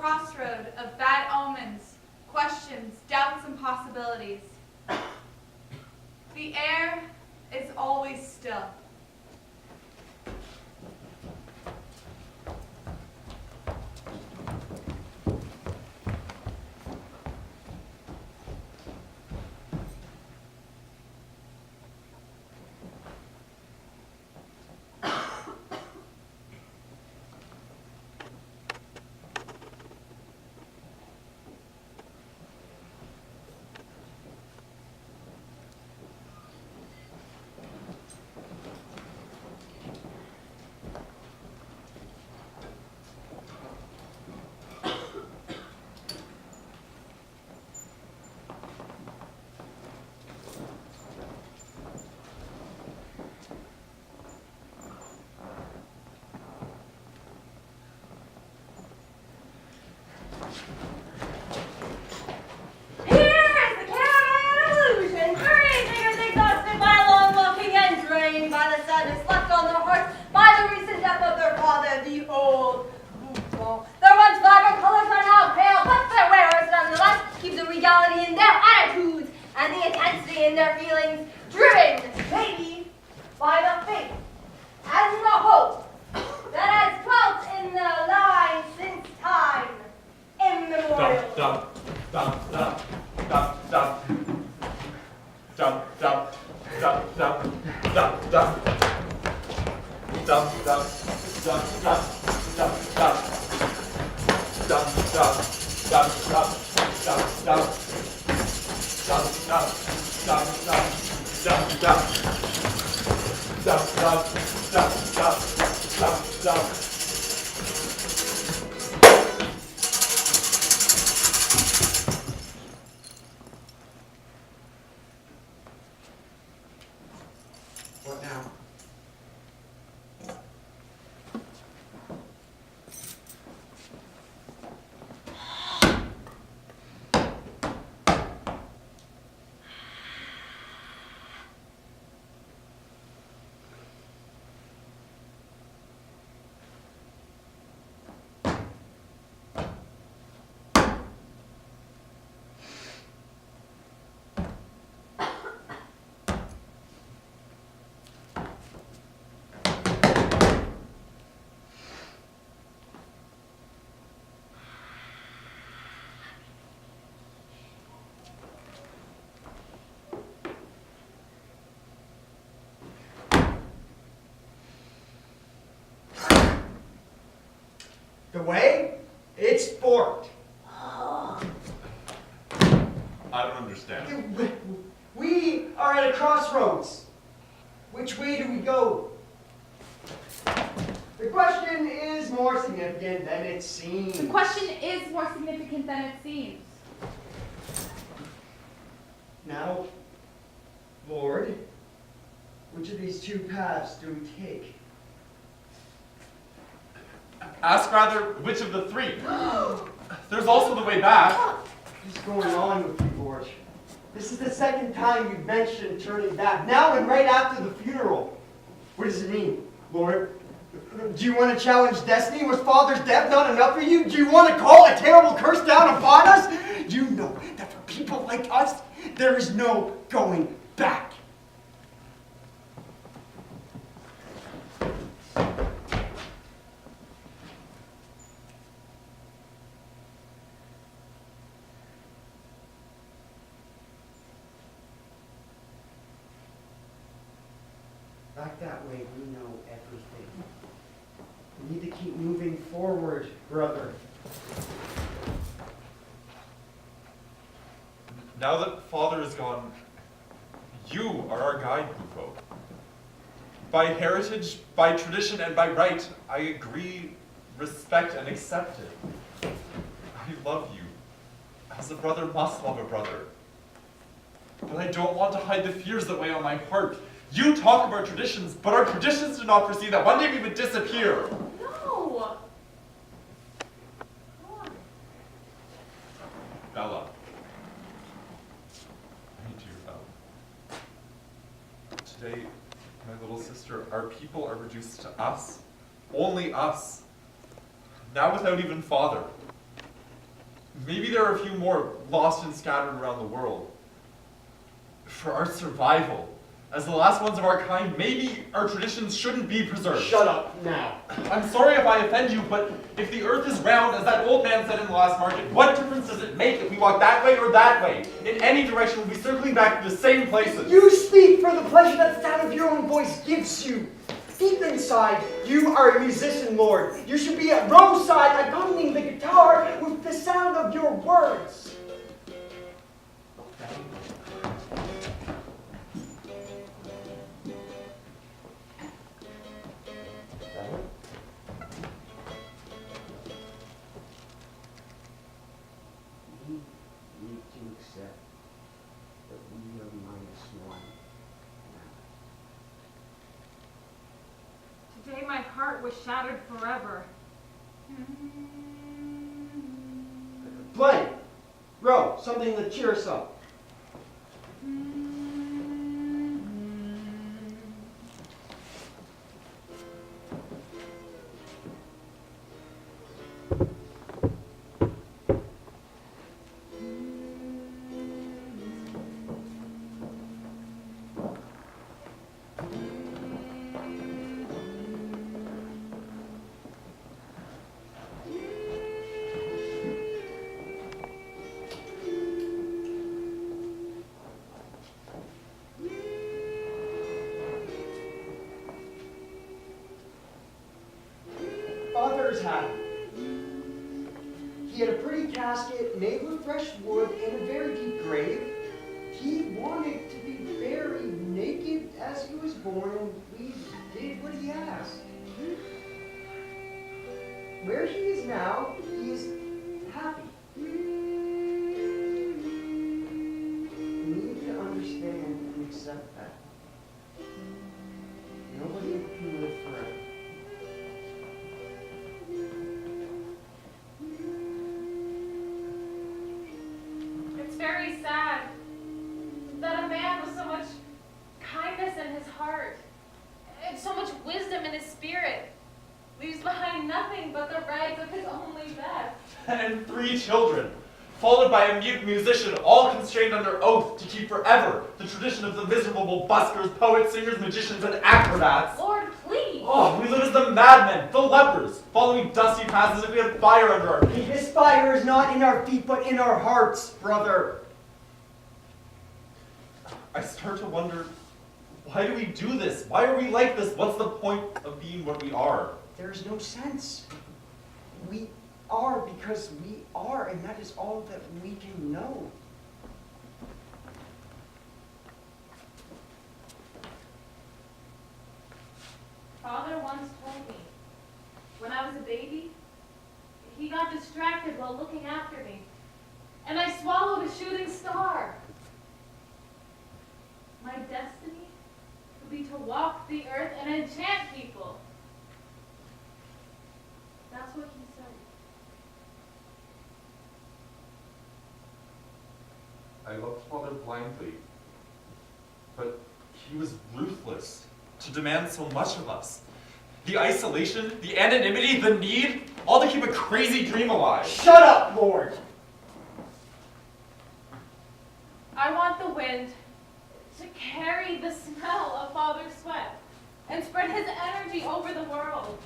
crossroad of bad omens, questions, doubts, and possibilities. The air is always still. The way? It's forked. I don't understand. We are at a crossroads. Which way do we go? The question is more significant than it seems. The question is more significant than it seems. Now, Lord, which of these two paths do we take? Ask rather which of the three. There's also the way back. What's going on with you, Lord? This is the second time you've mentioned turning back. Now and right after the funeral. What does it mean, Lord? Do you want to challenge destiny? Was Father's death not enough for you? Do you want to call a terrible curse down upon us? You know that for people like us, there is no going back. Back that way, we know everything. We need to keep moving forward, brother. Now that Father is gone, you are our guide, Buko. By heritage, by tradition, and by right, I agree, respect, and accept it. I love you, as a brother must love a brother. But I don't want to hide the fears that weigh on my heart. You talk about traditions, but our traditions do not foresee that one day we would disappear. No! Bella. My dear Bella. Today, my little sister, our people are reduced to us. Only us. Now without even Father. Maybe there are a few more lost and scattered around the world. For our survival, as the last ones of our kind, maybe our traditions shouldn't be preserved. Shut up now. I'm sorry if I offend you, but if the earth is round, as that old man said in the last market, what difference does it make if we walk that way or that way? In any direction, we'll be circling back to the same places. You speak for the pleasure that the sound of your own voice gives you. Deep inside, you are a musician, Lord. You should be at roadside accompanying the guitar with the sound of your words. Today my heart was shattered forever. Play. Row. Something to cheer us up. Had. He had a pretty casket made with fresh wood and a very deep grave. He wanted to be buried naked as he was born, and we did what he asked. Where he is now, he is happy. You need to understand and accept that. Nobody can live forever. Very sad that a man with so much kindness in his heart and so much wisdom in his spirit leaves behind nothing but the rags of his only vest. And 3 children, followed by a mute musician, all constrained under oath to keep forever the tradition of the miserable buskers, poets, singers, magicians, and acrobats. Lord, please! Oh, we live as the madmen, the lepers, following dusty paths as if we had fire under our feet. This fire is not in our feet, but in our hearts, brother. I start to wonder, why do we do this? Why are we like this? What's the point of being what we are? There is no sense. We are because we are, and that is all that we can know. Father once told me, when I was a baby, he got distracted while looking after me, and I swallowed a shooting star. My destiny would be to walk the earth and enchant people. That's what he said. I loved Father blindly, but he was ruthless to demand so much of us. The isolation, the anonymity, the need, all to keep a crazy dream alive. Shut up, Lord! I want the wind to carry the smell of Father's sweat and spread his energy over the world.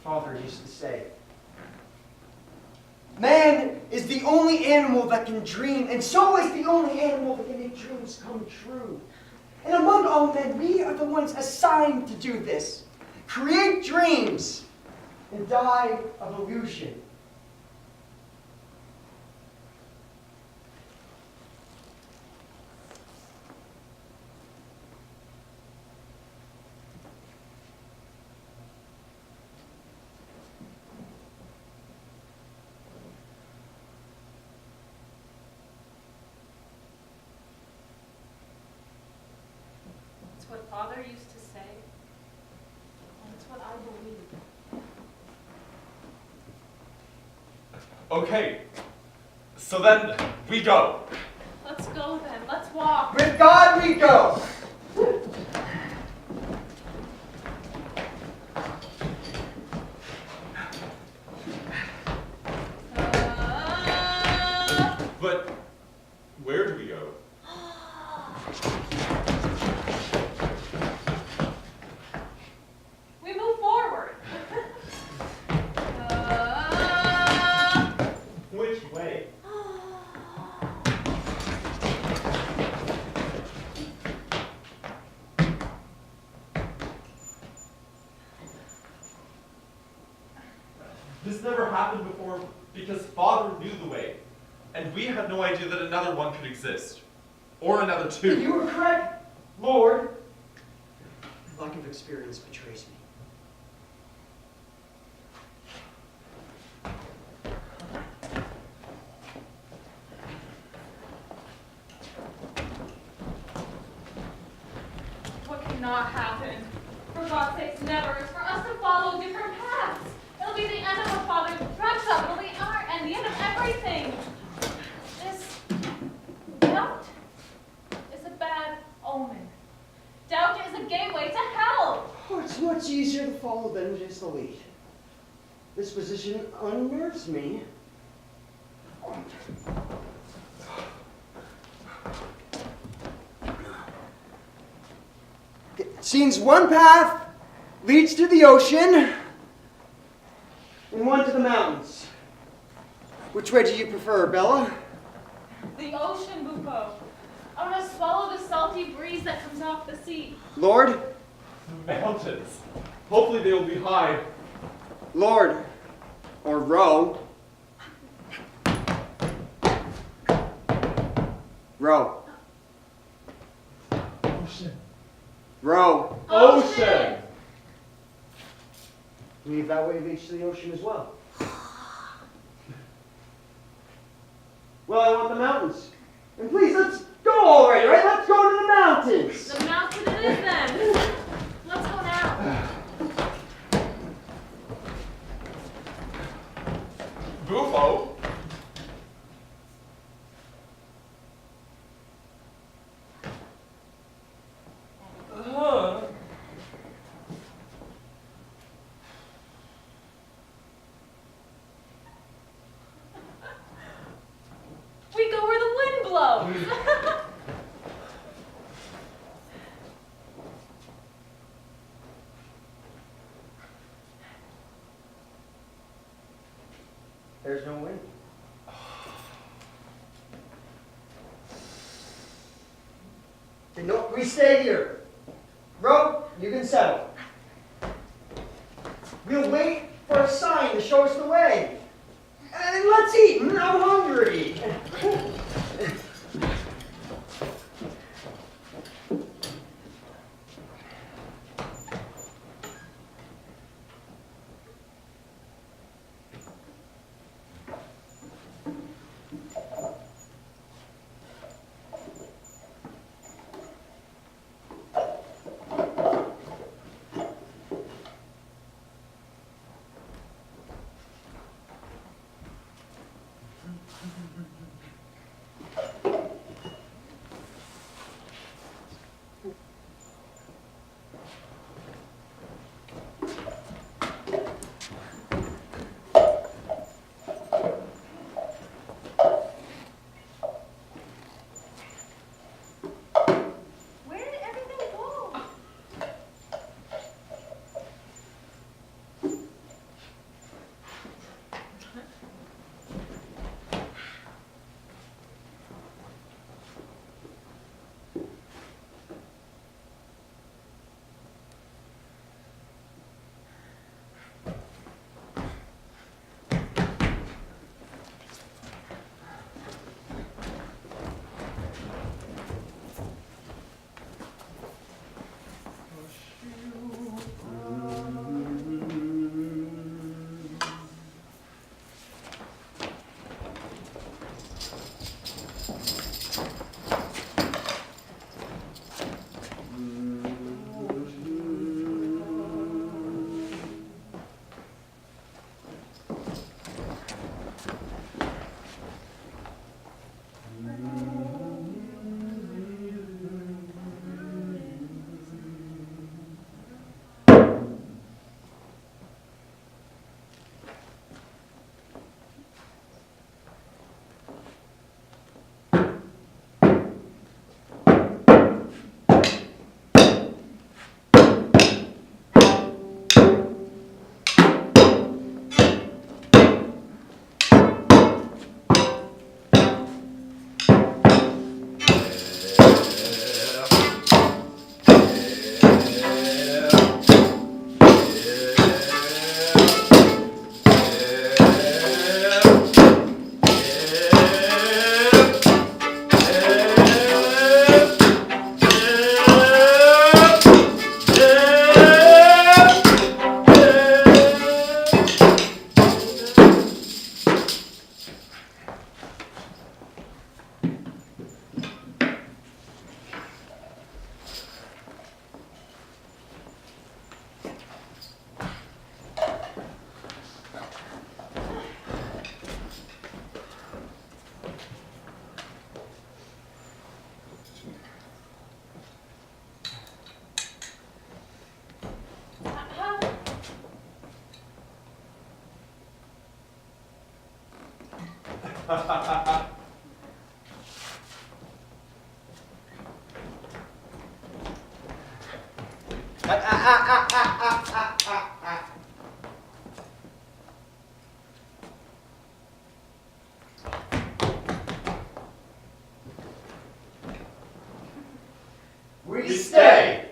Father used to say, man is the only animal that can dream, and so is the only animal that can make dreams come true. And among all men, we are the ones assigned to do this. Create dreams and die of illusion. father used to say. And it's what I believe. Okay. So then, we go. Let's go then. Let's walk. With God we go! But where do we go? We move forward. Which way? This never happened before because Father knew the way, and we had no idea that another one could exist. Or another two. You were correct, Lord. Your lack of experience betrays me. What cannot happen? For God's sake, never. Is for us to follow different paths. It'll be the end of what Father dreamt of. It'll be our end, the end of everything. This doubt is a bad omen. Doubt is a gateway to hell. Oh, it's much easier to follow than it is to lead. This position unnerves me. It seems one path leads to the ocean and one to the mountains. Which way do you prefer, Bella? The ocean, Buko. I want to swallow the salty breeze that comes off the sea. Lord? Mountains. Hopefully they will be high. Lord. Or row. Row. Ocean. Row. Ocean! Leave that way leads to the ocean as well. Well, I want the mountains. And please, let's go already, right? Let's go to the mountains. The mountain it is then. Let's go now. Bufo? We go where the wind blows. There's no wind. Then no, we stay here. Row, you can settle. We'll wait for a sign to show us the way. And let's eat. I'm hungry. We stay.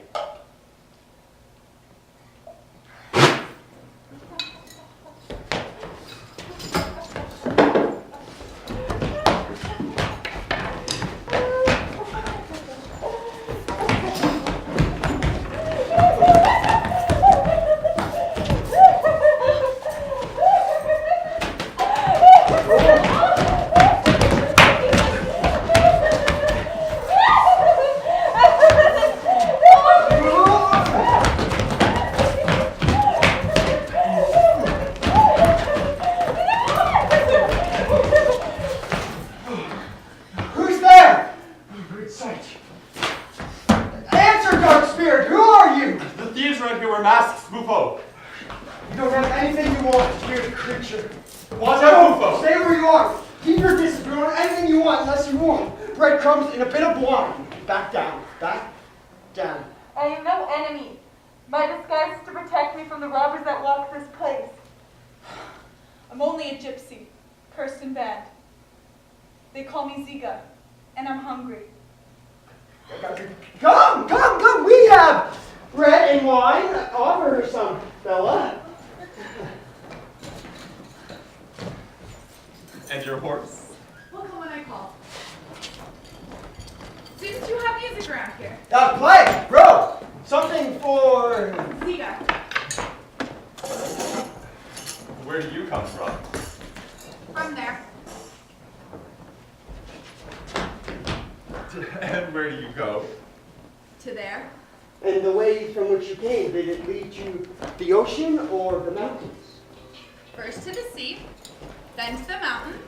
Come, we have bread and wine. Offer her some, fella. And your horse? We'll come when I call. Didn't you have music around here? Play, bro. Something for Ziga. Where do you come from? From there. And where do you go? To there. And the way from which you came, did it lead to the ocean or the mountains? First to the sea, then to the mountain.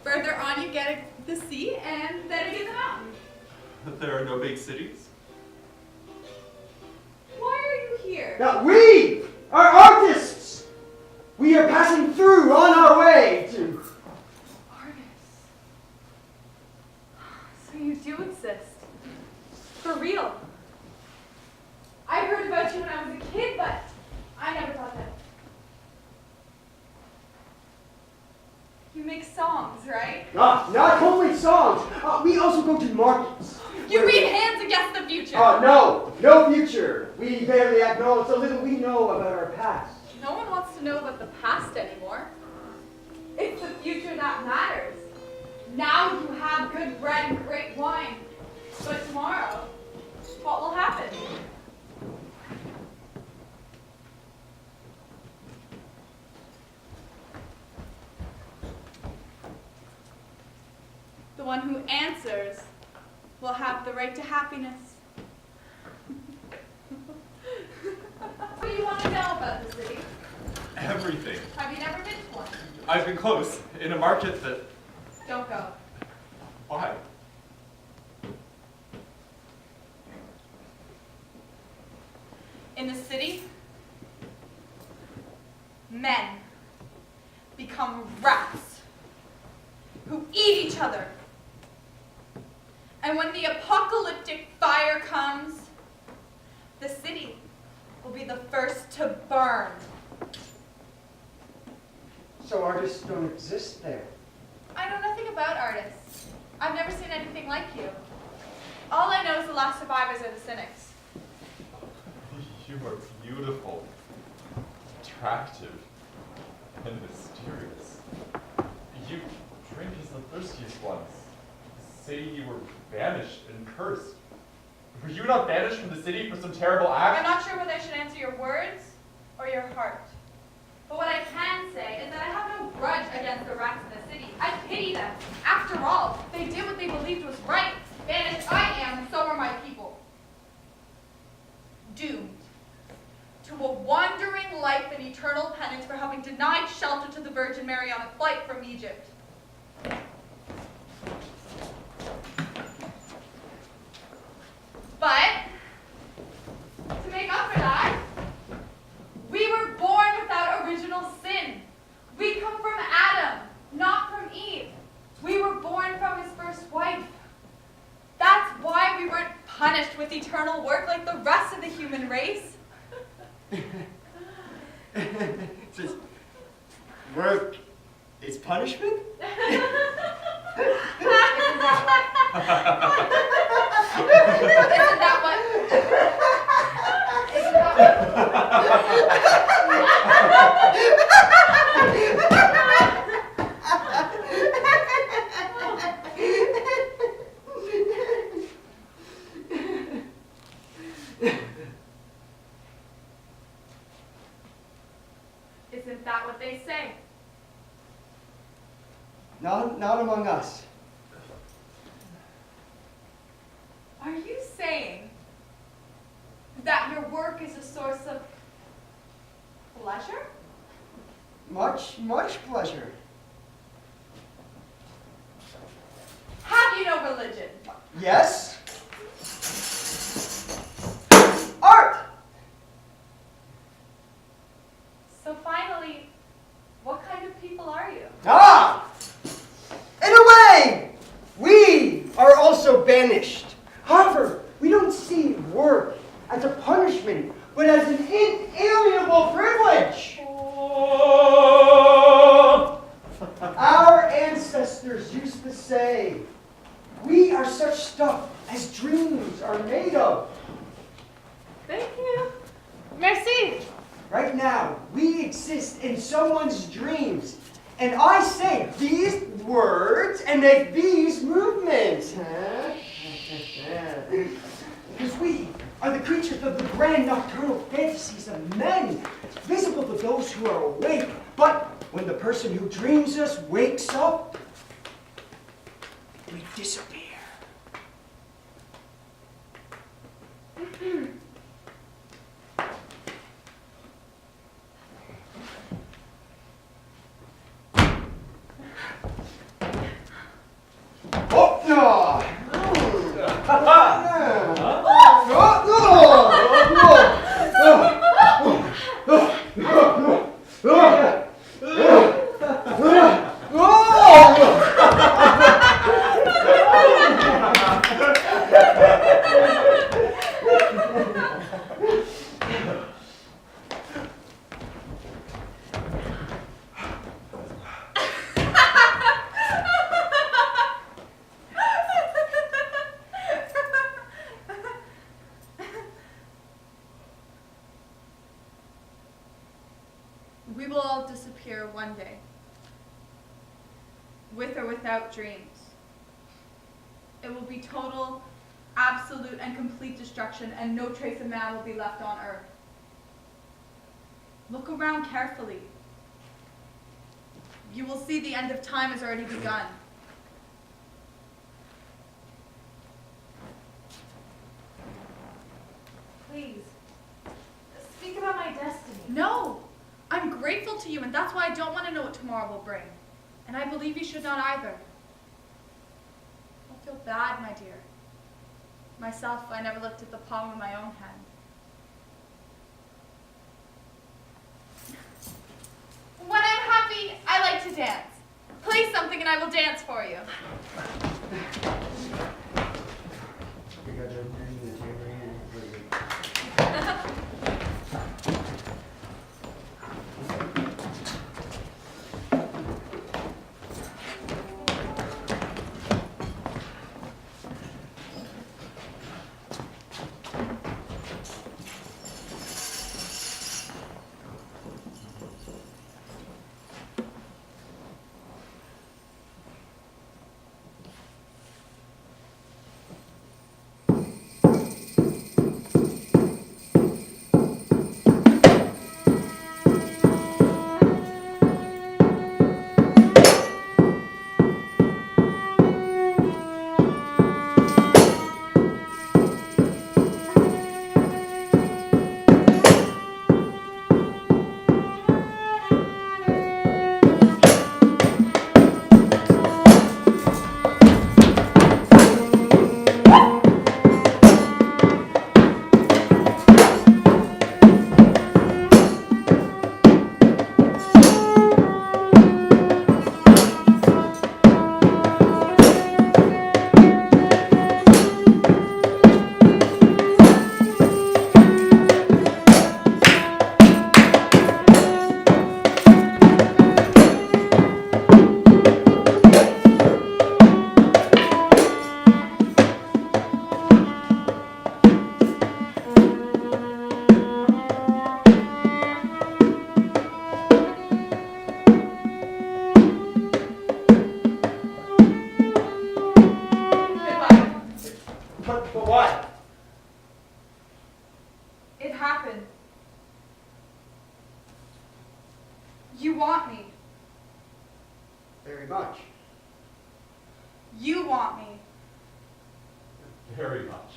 Further on you get the sea, and then again the mountain. There are no big cities? Why are you here? Now we are artists! We are passing through on our way to... Artists. So you do exist. For real. I heard about you when I was a kid, but I never thought that. You make songs, right? Not only songs. We also go to markets. You read Hands Against the Future. No future. We barely acknowledge the little we know about our past. No one wants to know about the past anymore. It's the future that matters. Now you have good bread and great wine. But tomorrow, what will happen? The one who answers will have the right to happiness. What do you want to know about the city? Everything. Have you never been to one? I've been close, in a market that... Don't go. Why? In the city, men become rats who eat each other. And when the apocalyptic fire comes, the city will be the first to burn. So artists don't exist there. I know nothing about artists. I've never seen anything like you. All I know is the last survivors are the cynics. You are beautiful, attractive, and mysterious. You drink as the thirstiest ones. Say you were banished and cursed. Were you not banished from the city for some terrible act? I'm not sure whether I should answer your words or your heart. But what I can say is that I have no grudge against the rats in the city. I pity them. After all, they did what they believed was right. Banished I am, and so are my people. Doomed to a wandering life and eternal penance for having denied shelter to the Virgin Mary on a flight from Egypt. But, to make up for that, we were born without original sin. We come from Adam, not from Eve. Work is punishment? Isn't that what? Isn't that what they say? Not among us. Are you saying that your work is a source of pleasure? Much pleasure. Have you no religion? Yes. Art! So finally, what kind of people are you? Ah! In a way, we are also banished. However, we don't see work as a punishment, but as an inalienable privilege. Our ancestors used to say, we are such stuff as dreams are made of. Thank you. Merci. Right now, we exist in someone's dreams. And I say these words and make these movements. Because we are the creatures of the grand nocturnal fantasies of men, visible to those who are awake. But when the person who dreams us wakes up, we disappear. Oh, no! We will all disappear one day, with or without dreams. It will be total, absolute, and complete destruction, and no trace of man will be left on Earth. Look around carefully. You will see the end of time has already begun. Please, speak about my destiny. No! I'm grateful to you, and that's why I don't want to know what tomorrow will bring. And I believe you should not either. Don't feel bad, my dear. Myself, I never lifted the palm of my own hand. When I'm happy, I like to dance. Play something and I will dance for you. Very much. You want me. Very much.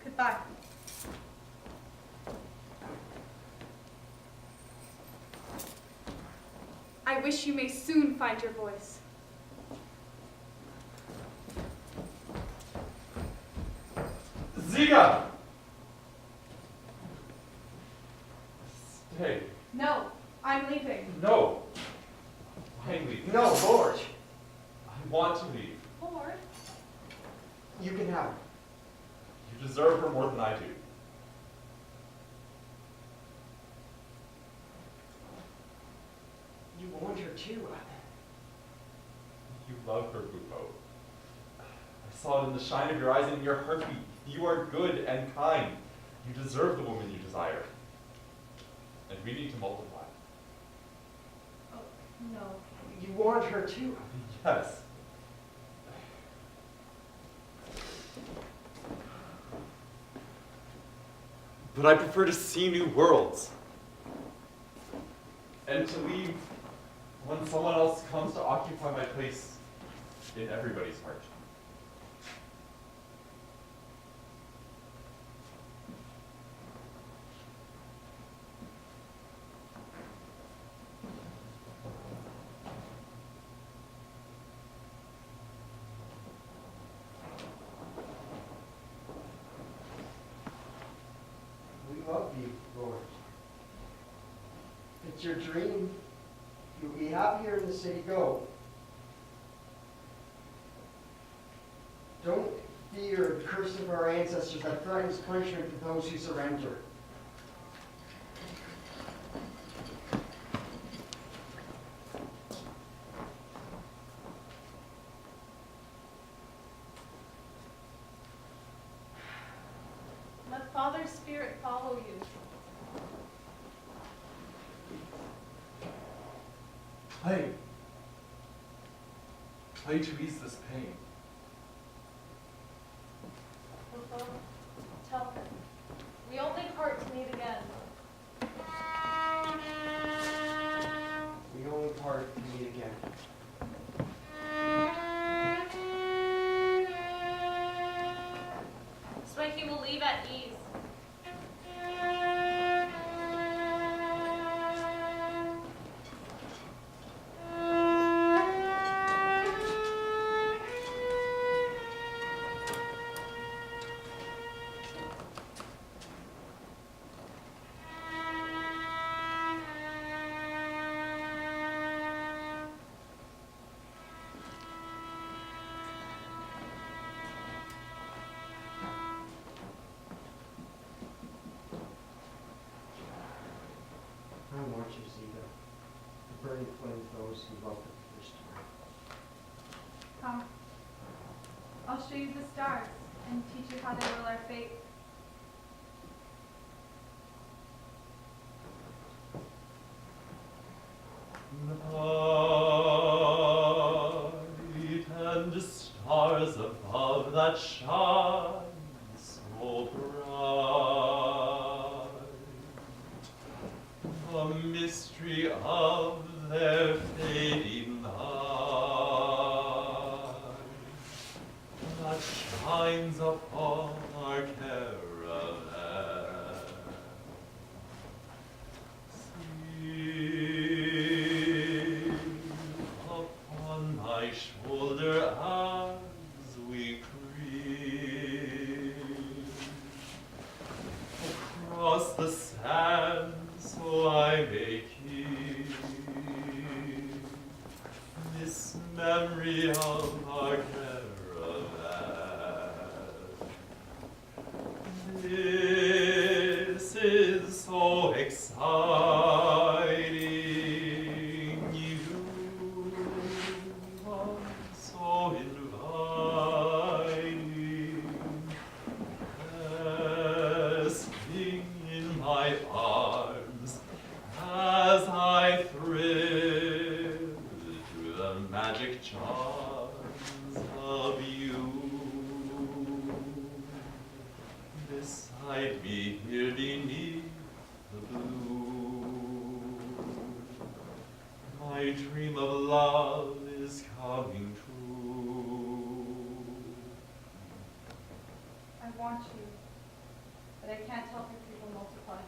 Goodbye. I wish you may soon find your voice. Ziga! Stay. No, I'm leaving. No. I'm leaving. No, Lord. I want to leave. Lord, You can have her. You deserve her more than I do. You want her too. You love her, Buko. I saw it in the shine of your eyes and in your heartbeat. You are good and kind. You deserve the woman you desire. And we need to multiply. oh, no. You want her too. Yes. But I prefer to see new worlds. And to leave when someone else comes to occupy my place in everybody's heart. We love you, Lord. It's your dream. You'll be happier in the city. Go. Don't fear the curse of our ancestors that threatens punishment for those who surrender. Let Father's Spirit follow you. Play. Play to ease this pain. Buko, tell him. We only part to meet again. We only part to meet again. This way he will leave at ease. I want you, Ziga. The burning flame of those who loved the first time. Come. I'll show you the stars and teach you how they will our fate. Night and stars above that shine so bright. The mystery of their fading light that shines upon our caravan. See upon my shoulder as we creep across the sand, so I may keep this memory of our caravan. This is so exciting. You are so inviting. Resting in my arms as I thrill to the magic charms of you. Beside me here beneath the blue, dream of love is coming true. I want you, but I can't help your people multiply.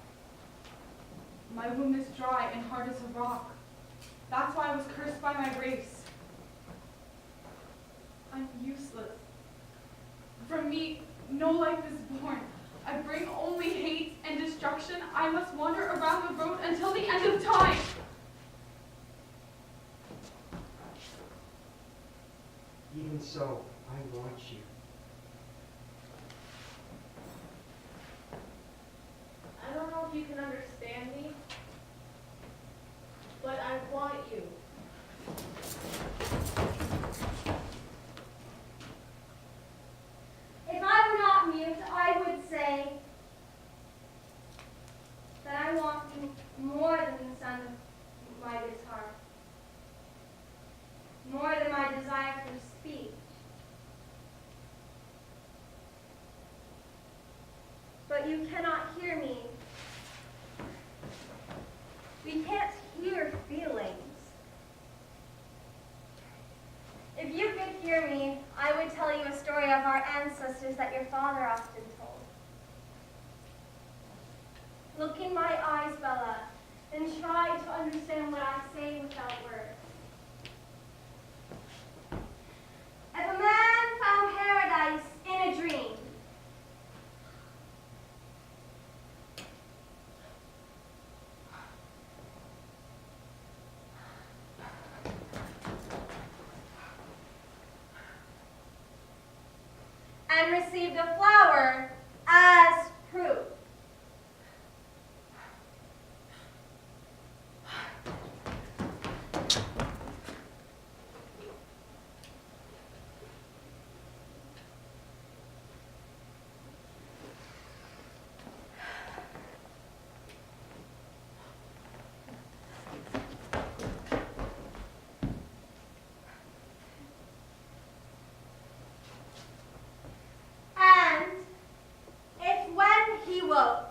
My womb is dry and hard as a rock. That's why I was cursed by my race. I'm useless. From me, no life is born. I bring only hate and destruction. I must wander around the road until the end of time. Even so, I want you. I don't know if you can understand me, but I want you. If I were not mute, I would say that I want you more than the sound of my guitar, more than my desire for speech. But you cannot hear me. We can't hear feelings. If you could hear me, I would tell you a story of our ancestors that your father often told. Look in my eyes, Bella, and try to understand what I say without words. If a man found paradise in a dream, and received a flower as proof, and if when he woke,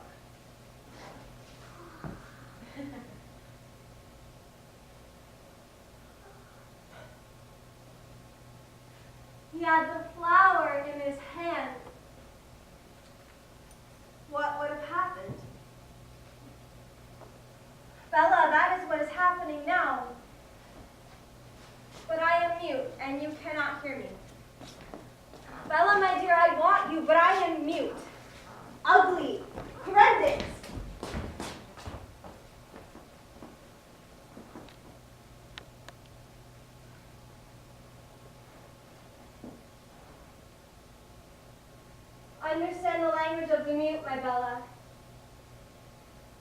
he had the flower in his hand, what would have happened? Bella, that is what is happening now. But I am mute, and you cannot hear me. Bella, my dear, I want you, but I am mute. Ugly. Horrendous. Understand the language of the mute, my Bella.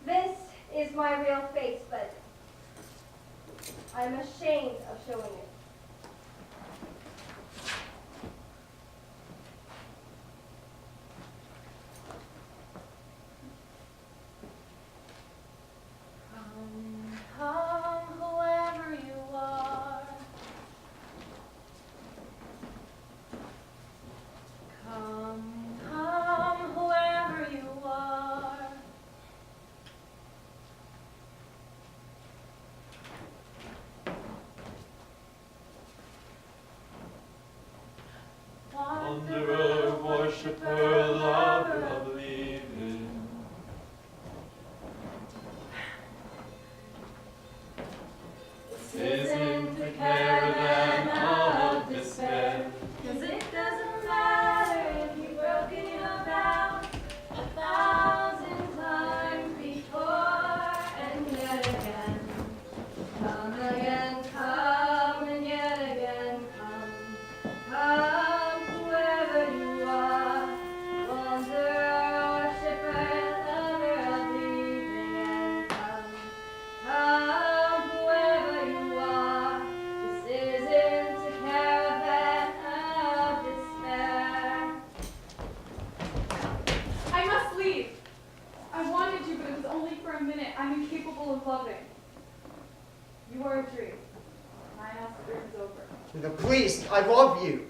This is my real face, but I'm ashamed of showing it. Come, whoever you are. Come, whoever you are. Wanderer, worshipper, lover of living. This isn't a caravan of despair. 'Cause it doesn't matter if you've broken your vows 1,000 times before, and yet again. Come again, come, and yet again, come. Come, whoever you are, wanderer, worshipper, lover of leaving, and come. Come, whoever you are, this isn't a caravan of despair. I must leave. I wanted you, but it was only for a minute. I'm incapable of loving. You are a dream. My house is over. The police, I love you.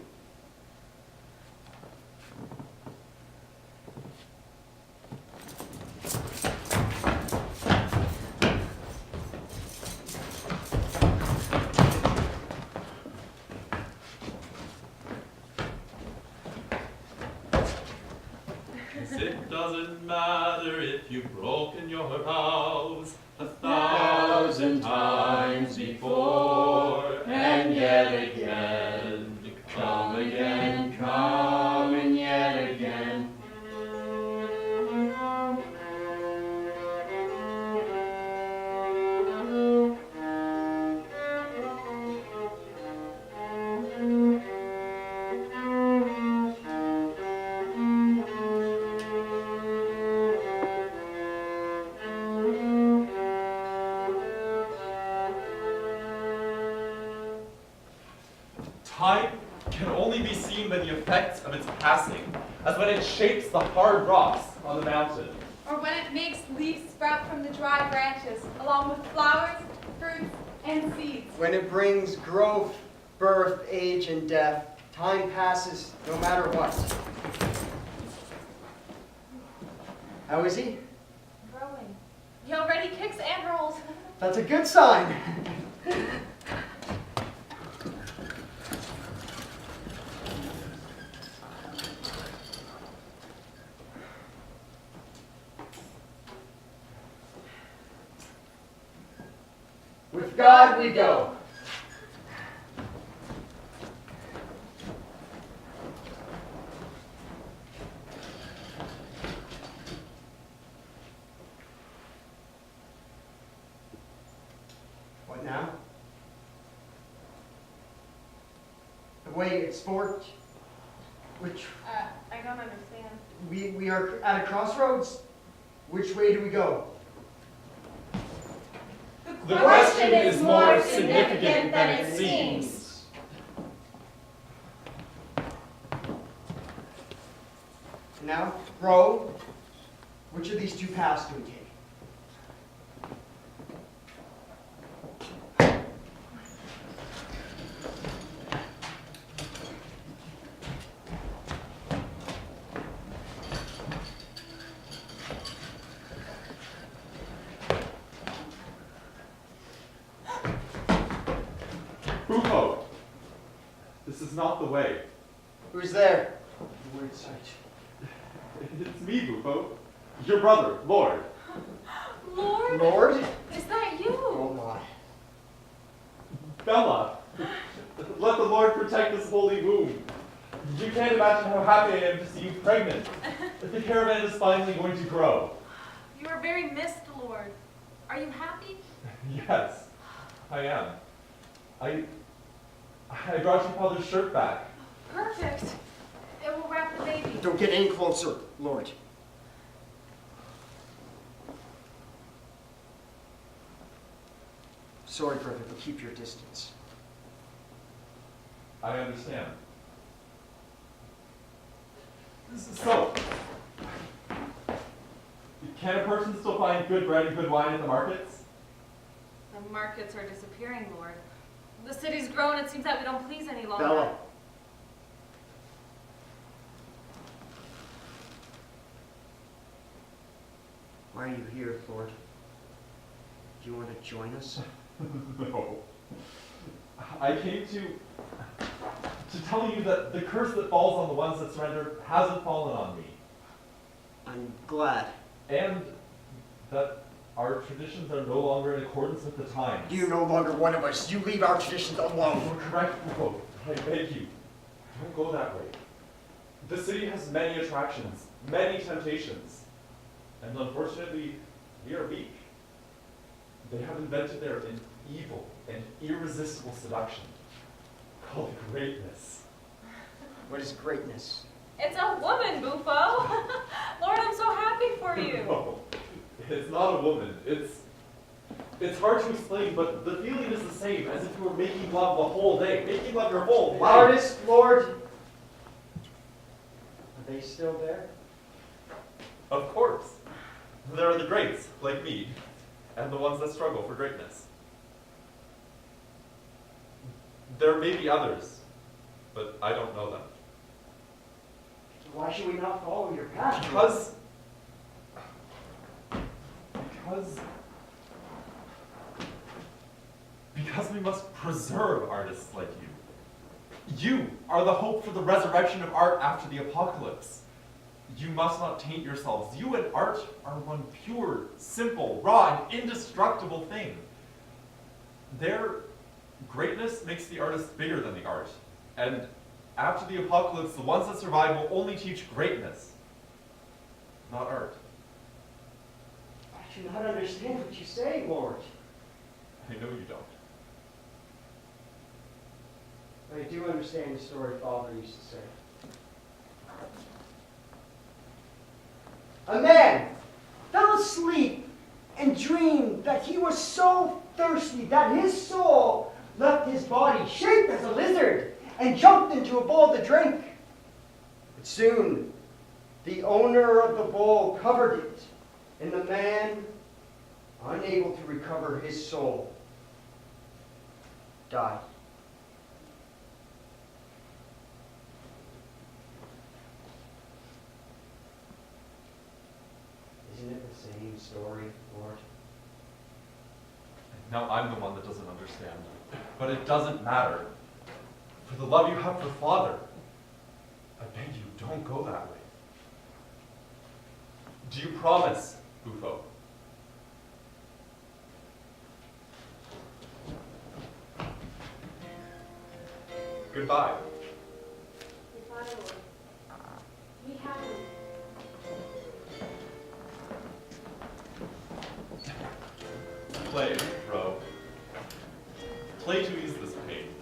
times before, and yet again, come again, come and yet again. Time can only be seen by the effects of its passing, as when it shapes the hard rocks on the mountain. Or when it makes leaves sprout from the dry branches, along with flowers, fruits, and seeds. When it brings growth, birth, age, and death, time passes no matter what. How is he? Growing. He already kicks and rolls. That's a good sign. With God we go. What now? The way it's forked, which I don't understand. we are at a crossroads. Which way do we go? The question is more significant than it seems. Now, row. Which of these two paths do we take? Buko, this is not the way. Who's there? Word sight. It's me, Buko. Your brother, Lord. Lord? Lord? Is that you? Oh my. Bella, let the Lord protect this holy womb. You can't imagine how happy I am to see you pregnant. The caravan is finally going to grow. You are very missed, Lord. Are you happy? Yes, I am. I brought your father's shirt back. Perfect. It will wrap the baby. Don't get any closer, Lord. Sorry, brother, but keep your distance. I understand. So, can a person still find good bread and good wine at the markets? The markets are disappearing, Lord. The city's grown. It seems that we don't please any longer. Bella. Why are you here, Lord? Do you want to join us? No. I came to tell you that the curse that falls on the ones that surrender hasn't fallen on me. I'm glad. And that our traditions are no longer in accordance with the times. You're no longer one of us. You leave our traditions alone. You're correct, Buko. I beg you. Don't go that way. The city has many attractions, many temptations. And unfortunately, we are weak. They have invented their evil and irresistible seduction called greatness. What is greatness? It's a woman, Bufo. Lord, I'm so happy for you. No, it's not a woman. It's hard to explain, but the feeling is the same as if you were making love the whole day, making love your whole life. Artists, Lord. Are they still there? Of course. There are the greats, like me, and the ones that struggle for greatness. There may be others, but I don't know them. Why should we not follow your path? Because we must preserve artists like you. You are the hope for the resurrection of art after the apocalypse. You must not taint yourselves. You and art are one pure, simple, raw, and indestructible thing. Their greatness makes the artist bigger than the art. And after the apocalypse, the ones that survive will only teach greatness, not art. I do not understand what you say, Lord. I know you don't. I do understand the story Father used to say. A man fell asleep and dreamed that he was so thirsty that his soul left his body shaped as a lizard and jumped into a bowl to drink. But soon, the owner of the bowl covered it, and the man, unable to recover his soul, died. Isn't it the same story, Lord? Now I'm the one that doesn't understand. But it doesn't matter. For the love you have for Father, I beg you, don't go that way. Do you promise, Bufo? Goodbye. Goodbye, Lord. Be happy. Play, bro. Play to ease this pain.